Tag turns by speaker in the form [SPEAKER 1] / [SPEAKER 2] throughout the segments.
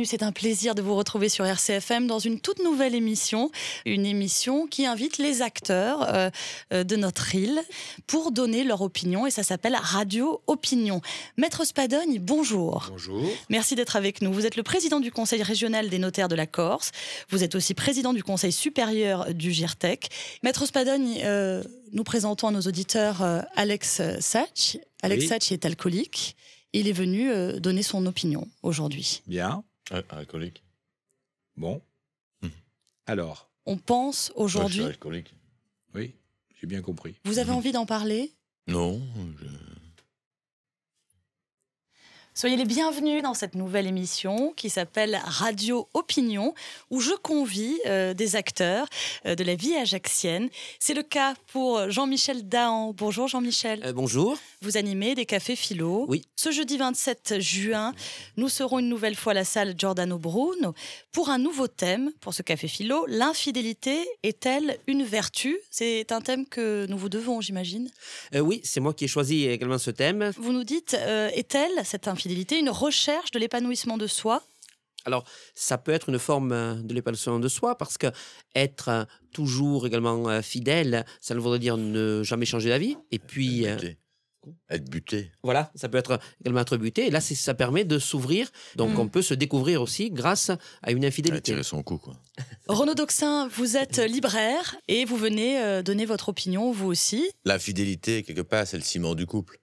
[SPEAKER 1] c'est un plaisir de vous retrouver sur RCFM dans une toute nouvelle émission. Une émission qui invite les acteurs de notre île pour donner leur opinion et ça s'appelle Radio Opinion. Maître Spadoni, bonjour.
[SPEAKER 2] Bonjour.
[SPEAKER 1] Merci d'être avec nous. Vous êtes le président du Conseil régional des notaires de la Corse. Vous êtes aussi président du Conseil supérieur du GIRTEC. Maître Spadoni, nous présentons à nos auditeurs Alex Sacchi. Alex Sacchi est alcoolique. Il est venu donner son opinion aujourd'hui.
[SPEAKER 2] Bien.
[SPEAKER 3] Alcoolique.
[SPEAKER 2] Bon. Alors.
[SPEAKER 1] On pense aujourd'hui...
[SPEAKER 3] Moi, je suis alcoolique.
[SPEAKER 2] Oui, j'ai bien compris.
[SPEAKER 1] Vous avez envie d'en parler ?
[SPEAKER 3] Non.
[SPEAKER 1] Soyez les bienvenus dans cette nouvelle émission qui s'appelle Radio Opinion, où je convie des acteurs de la vie ajaxienne. C'est le cas pour Jean-Michel Dahan. Bonjour Jean-Michel.
[SPEAKER 4] Bonjour.
[SPEAKER 1] Vous animez des cafés philo.
[SPEAKER 4] Oui.
[SPEAKER 1] Ce jeudi 27 juin, nous serons une nouvelle fois à la salle Giordano Bruno pour un nouveau thème pour ce café philo. L'infidélité est-elle une vertu ? C'est un thème que nous vous devons, j'imagine.
[SPEAKER 4] Oui, c'est moi qui ai choisi également ce thème.
[SPEAKER 1] Vous nous dites, est-elle, cette infidélité, une recherche de l'épanouissement de soi ?
[SPEAKER 4] Alors, ça peut être une forme de l'épanouissement de soi parce que être toujours également fidèle, ça ne voudrait dire ne jamais changer d'avis. Et puis...
[SPEAKER 3] Être buté.
[SPEAKER 4] Voilà, ça peut être également être buté. Et là, ça permet de s'ouvrir. Donc, on peut se découvrir aussi grâce à une infidélité.
[SPEAKER 3] Tirer son coup, quoi.
[SPEAKER 1] Renaud Doxin, vous êtes libraire et vous venez donner votre opinion, vous aussi.
[SPEAKER 3] L'infidélité, quelque part, c'est le ciment du couple.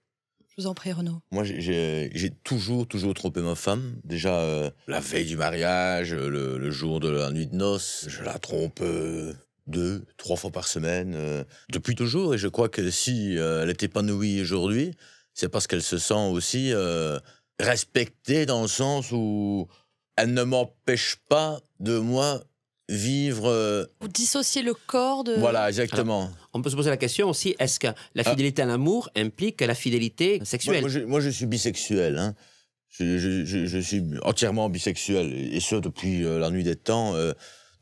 [SPEAKER 1] Je vous en prie, Renaud.
[SPEAKER 3] Moi, j'ai toujours trompé ma femme. Déjà, la veille du mariage, le jour de la nuit de noces, je la trompe 2, 3 fois par semaine, depuis toujours. Et je crois que si elle est épanouie aujourd'hui, c'est parce qu'elle se sent aussi respectée dans le sens où elle ne m'empêche pas de moi vivre...
[SPEAKER 1] Vous dissociez le corps de...
[SPEAKER 3] Voilà, exactement.
[SPEAKER 4] Alors, on peut se poser la question aussi, est-ce que la fidélité à l'amour implique la fidélité sexuelle ?
[SPEAKER 3] Moi, je suis bisexuel. Hein. Je suis entièrement bisexuel, et ce, depuis la nuit des temps.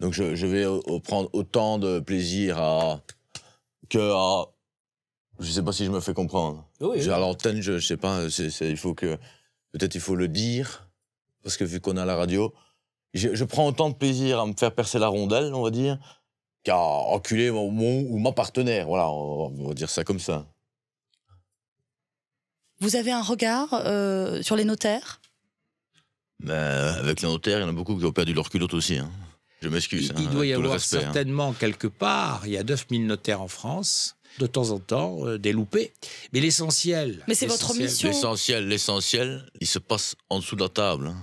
[SPEAKER 3] Donc, je vais prendre autant de plaisir Je sais pas si je me fais comprendre.
[SPEAKER 4] Oui.
[SPEAKER 3] À l'antenne, je sais pas, il faut que... Peut-être il faut le dire, parce que vu qu'on est à la radio, je prends autant de plaisir à me faire percer la rondelle, on va dire, qu'à enculer mon ou ma partenaire. Voilà, on va dire ça comme ça.
[SPEAKER 1] Vous avez un regard sur les notaires ?
[SPEAKER 3] Avec les notaires, il y en a beaucoup qui ont perdu leur culotte aussi. Hein. Je m'excuse.
[SPEAKER 2] Il doit y
[SPEAKER 3] tout le
[SPEAKER 2] avoir
[SPEAKER 3] respect,
[SPEAKER 2] certainement quelque part, il y a 9000 notaires en France, de temps en temps, des loupés. Mais l'essentiel...
[SPEAKER 1] Mais c'est votre mission.
[SPEAKER 3] L'essentiel, il se passe en dessous de la table. Hein.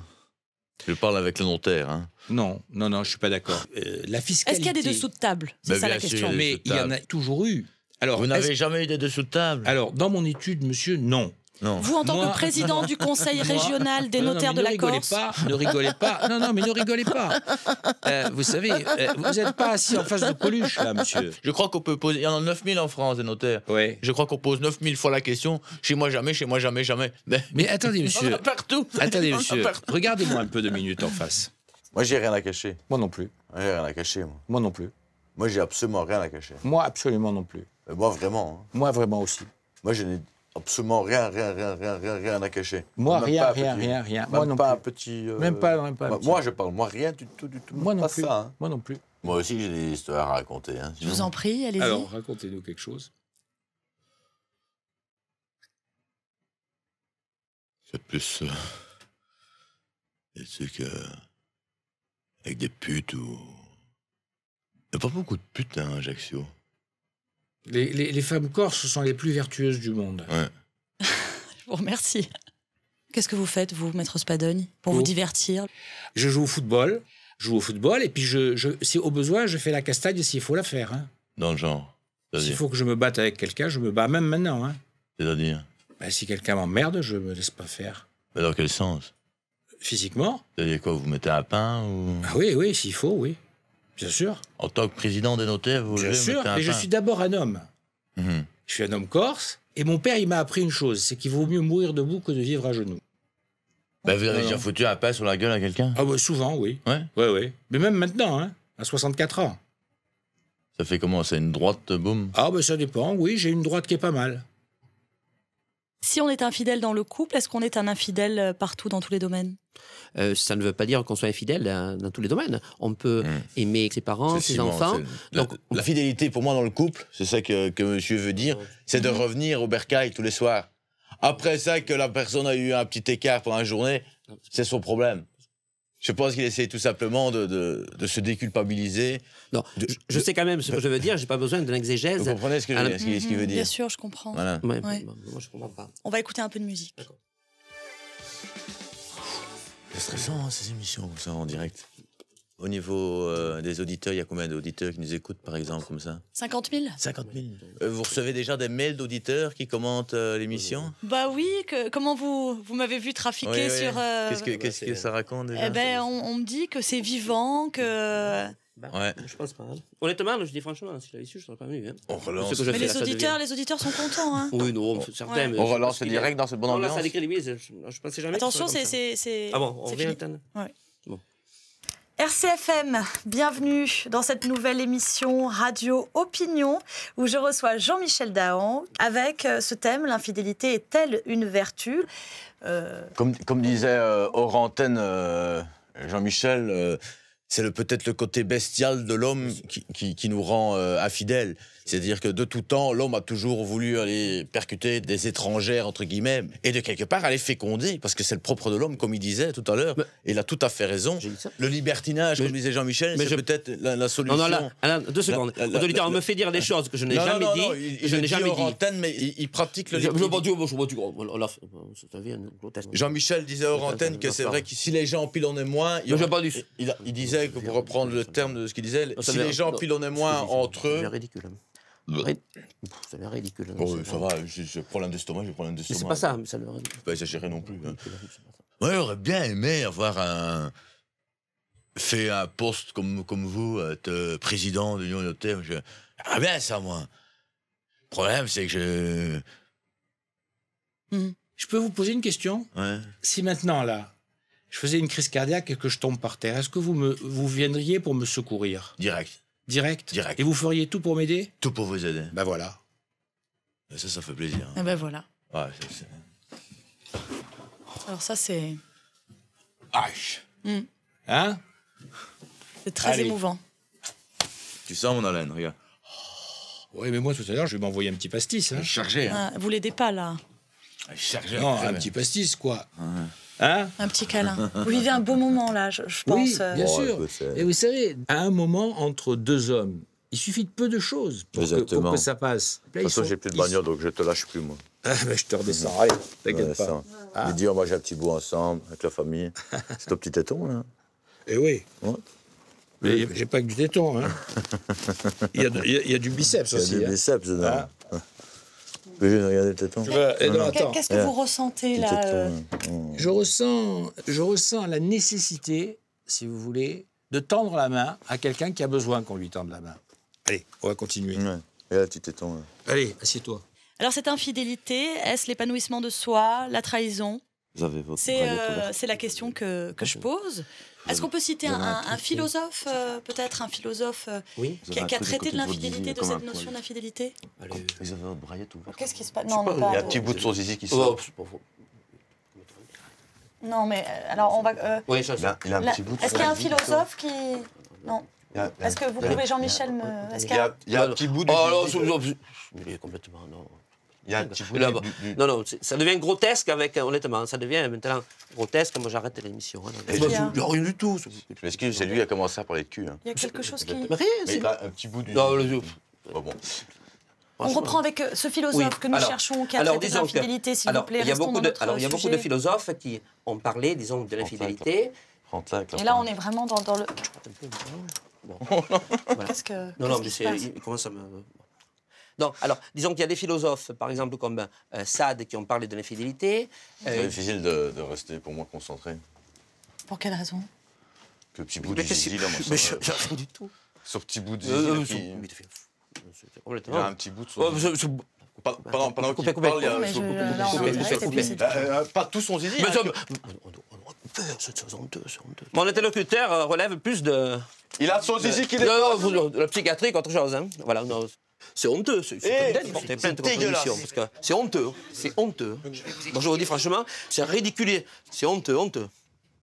[SPEAKER 3] Je parle avec le notaire. Hein.
[SPEAKER 2] Non, je suis pas d'accord. La fiscalité...
[SPEAKER 1] Est-ce qu'il y a des dessous de table ? C'est ça la
[SPEAKER 3] bien sûr,
[SPEAKER 1] question.
[SPEAKER 2] Mais il y en a toujours eu. Alors,
[SPEAKER 3] Vous n'avez jamais eu des dessous de table ?
[SPEAKER 2] Alors, dans mon étude, monsieur, non.
[SPEAKER 3] Non.
[SPEAKER 1] Vous, en tant que président du Conseil régional des notaires de la Corse...
[SPEAKER 2] Ne rigolez pas. Non, mais ne rigolez pas. Vous savez, vous n'êtes pas assis en face de Coluche, là, monsieur.
[SPEAKER 3] Je crois qu'on peut poser... Il y en a 9000 en France, des notaires.
[SPEAKER 2] Ouais.
[SPEAKER 3] Je crois qu'on pose 9000 fois la question. Chez moi, jamais, jamais.
[SPEAKER 2] Mais attendez, monsieur.
[SPEAKER 3] On en a partout.
[SPEAKER 2] Attendez,
[SPEAKER 3] On en a
[SPEAKER 2] monsieur.
[SPEAKER 3] partout.
[SPEAKER 2] Regardez-moi un peu 2 minutes en face.
[SPEAKER 3] Moi, j'ai rien à cacher.
[SPEAKER 2] Moi non plus.
[SPEAKER 3] J'ai rien à cacher, moi.
[SPEAKER 2] Moi non plus.
[SPEAKER 3] Moi, j'ai absolument rien à cacher.
[SPEAKER 2] Moi, absolument non plus.
[SPEAKER 3] Mais moi, vraiment. Hein.
[SPEAKER 2] Moi, vraiment aussi.
[SPEAKER 3] Moi, je n'ai absolument rien à cacher.
[SPEAKER 2] Moi,
[SPEAKER 3] Même
[SPEAKER 2] rien.
[SPEAKER 3] Même
[SPEAKER 2] Moi non
[SPEAKER 3] pas
[SPEAKER 2] plus.
[SPEAKER 3] un petit...
[SPEAKER 2] Même pas.
[SPEAKER 3] Moi, je parle. Moi, rien du tout.
[SPEAKER 2] Moi non
[SPEAKER 3] Pas
[SPEAKER 2] plus.
[SPEAKER 3] ça, hein.
[SPEAKER 2] Moi non plus.
[SPEAKER 3] Moi aussi, j'ai des histoires à raconter. Hein,
[SPEAKER 1] Je vous en prie, allez-y.
[SPEAKER 2] Alors, racontez-nous quelque chose.
[SPEAKER 3] C'est plus... des trucs... avec des putes ou... Il n'y a pas beaucoup de putes, hein, Ajaccio.
[SPEAKER 2] Les femmes corses sont les plus vertueuses du monde.
[SPEAKER 3] Ouais.
[SPEAKER 1] Je vous remercie. Qu'est-ce que vous faites, vous, Maître Spadoni, pour vous divertir ?
[SPEAKER 2] Je joue au football, et puis si au besoin, je fais la castagne s'il faut la faire. Hein.
[SPEAKER 3] Dans le genre.
[SPEAKER 2] S'il faut que je me batte avec quelqu'un, je me bats même maintenant. Hein.
[SPEAKER 3] C'est-à-dire
[SPEAKER 2] Si quelqu'un m'emmerde, je me laisse pas faire.
[SPEAKER 3] Mais dans quel sens?
[SPEAKER 2] Physiquement?
[SPEAKER 3] C'est-à-dire quoi, vous mettez un pain ou...
[SPEAKER 2] Ah oui, s'il faut, oui. Bien sûr.
[SPEAKER 3] En tant que président des notaires, vous
[SPEAKER 2] Bien
[SPEAKER 3] voulez
[SPEAKER 2] sûr,
[SPEAKER 3] mettre un
[SPEAKER 2] mais je
[SPEAKER 3] pain?
[SPEAKER 2] suis d'abord un homme.
[SPEAKER 3] Mhm.
[SPEAKER 2] Je suis un homme corse, et mon père, il m'a appris une chose, c'est qu'il vaut mieux mourir debout que de vivre à genoux.
[SPEAKER 3] Bah, vous avez
[SPEAKER 2] Non,
[SPEAKER 3] déjà
[SPEAKER 2] non.
[SPEAKER 3] foutu un pain sur la gueule à quelqu'un?
[SPEAKER 2] Ah bah souvent, oui.
[SPEAKER 3] Ouais.
[SPEAKER 2] Ouais. Mais même maintenant, hein, à 64 ans.
[SPEAKER 3] Ça fait comment? C'est une droite, boum?
[SPEAKER 2] Ah bah ça dépend, oui, j'ai une droite qui est pas mal.
[SPEAKER 1] Si on est infidèle dans le couple, est-ce qu'on est un infidèle partout dans tous les domaines?
[SPEAKER 4] Ça ne veut pas dire qu'on soit infidèle dans tous les domaines. On peut aimer ses parents, ses enfants.
[SPEAKER 3] Donc, la fidélité, pour moi, dans le couple, c'est ça que monsieur veut dire, c'est de revenir au bercail tous les soirs. Après ça, que la personne a eu un petit écart pendant la journée, c'est son problème. Je pense qu'il essaie tout simplement de se déculpabiliser.
[SPEAKER 4] Non, je sais quand même ce que je veux dire, je n'ai pas besoin d'une exégèse.
[SPEAKER 3] Vous comprenez ce qu'il veut dire?
[SPEAKER 1] Bien sûr, je comprends.
[SPEAKER 3] Voilà.
[SPEAKER 4] Ouais,
[SPEAKER 1] Ouais.
[SPEAKER 4] moi, je ne comprends pas.
[SPEAKER 1] On va écouter un peu de musique.
[SPEAKER 4] D'accord.
[SPEAKER 3] C'est stressant, ces émissions, comme ça, en direct. Au niveau des auditeurs, il y a combien d'auditeurs qui nous écoutent, par exemple, comme ça?
[SPEAKER 1] 50 000?
[SPEAKER 3] 50 000. Vous recevez déjà des mails d'auditeurs qui commentent l'émission?
[SPEAKER 1] Bah oui, comment vous m'avez vu trafiquer sur...
[SPEAKER 3] Qu'est-ce que ça raconte déjà?
[SPEAKER 1] Eh ben, on me dit que c'est vivant, que...
[SPEAKER 3] Ouais.
[SPEAKER 4] Je pense pas. Hein. Honnêtement, je dis franchement, si je l'avais su, je ne serais pas venu. Hein.
[SPEAKER 3] On relance.
[SPEAKER 4] Ce que je
[SPEAKER 1] Mais
[SPEAKER 4] fais,
[SPEAKER 1] les
[SPEAKER 4] ça
[SPEAKER 1] auditeurs sont contents, hein.
[SPEAKER 4] Oui, non, certains.
[SPEAKER 1] Ouais.
[SPEAKER 4] mais
[SPEAKER 3] On
[SPEAKER 4] je
[SPEAKER 3] relance
[SPEAKER 4] pense qu'il
[SPEAKER 3] direct dans cette bonne
[SPEAKER 4] Non, là,
[SPEAKER 3] ambiance.
[SPEAKER 4] ça décrédibilise. Je pensais jamais.
[SPEAKER 1] Attention,
[SPEAKER 4] que ce soit comme ça.
[SPEAKER 1] c'est
[SPEAKER 4] Ah bon, on
[SPEAKER 1] c'est
[SPEAKER 4] revient à
[SPEAKER 1] fini.
[SPEAKER 4] l'antenne.
[SPEAKER 1] RCFM, bienvenue dans cette nouvelle émission Radio Opinion où je reçois Jean-Michel Dahan avec ce thème, l'infidélité est-elle une vertu?
[SPEAKER 3] Comme disait hors antenne Jean-Michel, c'est peut-être le côté bestial de l'homme qui nous rend infidèles. C'est-à-dire que de tout temps, l'homme a toujours voulu aller percuter des étrangères, entre guillemets, et de quelque part aller féconder, parce que c'est le propre de l'homme, comme il disait tout à l'heure. Et il a tout à fait raison. Le libertinage, comme disait Jean-Michel, c'est peut-être la solution.
[SPEAKER 4] Non, là, 2 secondes. Auditeur, on me fait dire des choses que je n'ai jamais dit. Je n'ai jamais dit.
[SPEAKER 3] Antenne, mais il pratique le Jean-Michel disait hors antenne que c'est vrai que si les gens pilonnaient moins, il disait que pour reprendre le terme de ce qu'il disait, si les gens pilonnaient moins entre eux.
[SPEAKER 4] C'est ridicule. Ça devient ridicule.
[SPEAKER 3] Oh, ça va, j'ai problème d'estomac, j'ai problème d'estomac.
[SPEAKER 4] C'est pas ça, mais ça le.
[SPEAKER 3] Faut pas exagérer non plus. Hein. Moi, j'aurais bien aimé avoir fait un poste comme vous, être président de l'Union Notaire. Ah bien ça, moi. Le problème, c'est que
[SPEAKER 2] Je peux vous poser une question?
[SPEAKER 3] Ouais.
[SPEAKER 2] Si maintenant, là, je faisais une crise cardiaque et que je tombe par terre, est-ce que vous viendriez pour me secourir?
[SPEAKER 3] Direct.
[SPEAKER 2] Direct?
[SPEAKER 3] Direct.
[SPEAKER 2] Et vous feriez tout pour m'aider?
[SPEAKER 3] Tout pour vous aider.
[SPEAKER 2] Ben voilà.
[SPEAKER 3] Ça fait plaisir.
[SPEAKER 1] Eh ben voilà.
[SPEAKER 3] Ouais,
[SPEAKER 1] Alors ça, c'est
[SPEAKER 2] Hein?
[SPEAKER 1] très
[SPEAKER 2] Allez.
[SPEAKER 1] émouvant.
[SPEAKER 3] Tu sens mon haleine, regarde.
[SPEAKER 2] Oui, mais moi, tout à l'heure, je vais m'envoyer un petit pastis. Hein?
[SPEAKER 3] Chargé, hein.
[SPEAKER 1] Ah, vous l'aidez pas, là?
[SPEAKER 3] Chargé.
[SPEAKER 2] Non, un petit pastis, quoi. Hein?
[SPEAKER 1] Un petit câlin. Vous vivez un beau moment, là, je pense.
[SPEAKER 2] Oui, bien
[SPEAKER 3] Bon,
[SPEAKER 2] sûr.
[SPEAKER 3] écoute, c'est-
[SPEAKER 2] Et vous savez, à un moment, entre deux hommes, il suffit de peu de choses pour
[SPEAKER 3] Exactement.
[SPEAKER 2] que ça passe. Là,
[SPEAKER 3] De toute façon, j'ai plus de bagnole, donc je te lâche plus, moi.
[SPEAKER 2] Ah, ben, je te redescends. Allez, t'inquiète
[SPEAKER 3] Ouais,
[SPEAKER 2] pas.
[SPEAKER 3] ça.
[SPEAKER 2] Ah.
[SPEAKER 3] Les dire, moi, j'ai un petit bout ensemble, avec la famille. C'est ton petit téton, là.
[SPEAKER 2] Eh oui.
[SPEAKER 3] Ouais.
[SPEAKER 2] Mais j'ai pas que du téton. Hein. il y a du biceps
[SPEAKER 3] Il y a
[SPEAKER 2] aussi.
[SPEAKER 3] des
[SPEAKER 2] hein.
[SPEAKER 3] biceps dedans.
[SPEAKER 2] Ah.
[SPEAKER 3] Regardez le téton.
[SPEAKER 2] Attends.
[SPEAKER 1] Qu'est-ce que vous ressentez,
[SPEAKER 3] Petit
[SPEAKER 1] là
[SPEAKER 3] téton.
[SPEAKER 2] Je ressens la nécessité, si vous voulez, de tendre la main à quelqu'un qui a besoin qu'on lui tende la main. Allez, on va continuer.
[SPEAKER 3] Ouais. Et là, petit téton, là.
[SPEAKER 2] Allez, assieds-toi.
[SPEAKER 1] Alors, cette infidélité, est-ce l'épanouissement de soi, la trahison?
[SPEAKER 3] Vous avez votre
[SPEAKER 1] C'est la question que je pose. Est-ce qu'on peut citer un philosophe, peut-être un philosophe
[SPEAKER 4] Oui.
[SPEAKER 1] qui a traité de l'infidélité, de cette notion d'infidélité?
[SPEAKER 3] Vous avez votre braillette ouverte.
[SPEAKER 1] Qu'est-ce qui se passe? Non,
[SPEAKER 3] Il y a un petit bout de son zizi qui
[SPEAKER 4] Oh,
[SPEAKER 3] sort.
[SPEAKER 1] non, mais alors on va.
[SPEAKER 4] oui, ça.
[SPEAKER 3] Il a un petit bout de
[SPEAKER 1] Est-ce
[SPEAKER 3] son
[SPEAKER 1] qu'il y a un
[SPEAKER 3] zizi.
[SPEAKER 1] philosophe qui. Non. Est-ce que vous pouvez, Jean-Michel, me. Est-ce qu'il y a.
[SPEAKER 3] Il y a un petit bout de
[SPEAKER 4] Oh, non,
[SPEAKER 3] zizi.
[SPEAKER 4] il est complètement. Non.
[SPEAKER 3] Il y a un petit bout
[SPEAKER 4] Là,
[SPEAKER 3] du...
[SPEAKER 4] non, ça devient grotesque avec, honnêtement, ça devient maintenant grotesque. Moi, j'arrête l'émission. Hein,
[SPEAKER 3] Il
[SPEAKER 1] y a-
[SPEAKER 3] rien du tout. Je m'excuse, c'est lui qui a commencé à parler de cul. Hein.
[SPEAKER 1] Il y a quelque chose qui.
[SPEAKER 4] Mais rien,
[SPEAKER 3] Mais
[SPEAKER 4] c'est.
[SPEAKER 3] il a un petit bout du...
[SPEAKER 4] Non,
[SPEAKER 3] Bon.
[SPEAKER 1] On reprend avec ce philosophe
[SPEAKER 4] Oui.
[SPEAKER 1] que nous
[SPEAKER 4] Alors-
[SPEAKER 1] cherchons, qui a
[SPEAKER 4] alors,
[SPEAKER 1] traité de
[SPEAKER 4] disons que-
[SPEAKER 1] l'infidélité, s'il vous plaît.
[SPEAKER 4] il y a
[SPEAKER 1] Restons
[SPEAKER 4] beaucoup
[SPEAKER 1] dans
[SPEAKER 4] de,
[SPEAKER 1] notre
[SPEAKER 4] il y a beaucoup de
[SPEAKER 1] sujet.
[SPEAKER 4] philosophes qui ont parlé, disons, de l'infidélité.
[SPEAKER 3] Rentre là avec la
[SPEAKER 1] Et là, on
[SPEAKER 3] femme.
[SPEAKER 1] est vraiment dans le.
[SPEAKER 4] Bon.
[SPEAKER 1] Qu'est-ce que.
[SPEAKER 4] Non, non,
[SPEAKER 1] qu'est-ce
[SPEAKER 4] mais
[SPEAKER 1] qui se passe
[SPEAKER 4] il commence à me. Non, alors, disons qu'il y a des philosophes, par exemple, comme Sade, qui ont parlé de l'infidélité.
[SPEAKER 3] C'est difficile de rester, pour moi, concentré.
[SPEAKER 1] Pour quelle raison?
[SPEAKER 3] Que le petit bout de zizi, là, moi,
[SPEAKER 4] Mais
[SPEAKER 3] ça
[SPEAKER 4] je rien du tout.
[SPEAKER 3] Ce petit bout de zizi, là, qui...
[SPEAKER 4] C'est
[SPEAKER 3] Il
[SPEAKER 4] complètement.
[SPEAKER 3] a un petit bout de son
[SPEAKER 4] Oh,
[SPEAKER 3] zizi. Pendant
[SPEAKER 4] Coupez,
[SPEAKER 3] qu'il
[SPEAKER 4] coupez.
[SPEAKER 3] parle, il y a...
[SPEAKER 1] Mais là, on
[SPEAKER 4] coupez,
[SPEAKER 1] est direct, et puis
[SPEAKER 4] coupez.
[SPEAKER 1] c'est-
[SPEAKER 3] Pas tout son zizi.
[SPEAKER 4] Mais
[SPEAKER 3] hein,
[SPEAKER 4] ça-
[SPEAKER 3] que-
[SPEAKER 4] c'est honteux, c'est honteux. Mon interlocuteur relève plus de.
[SPEAKER 3] Il a son zizi qui est...
[SPEAKER 4] Non, non, la psychiatrie qu'autre chose. Hein. Voilà, non. C'est honteux. C'est candidat de porter plainte contre l'émission. Parce que c'est honteux. C'est honteux. Moi, je vous dis franchement, c'est ridicule. C'est honteux, honteux.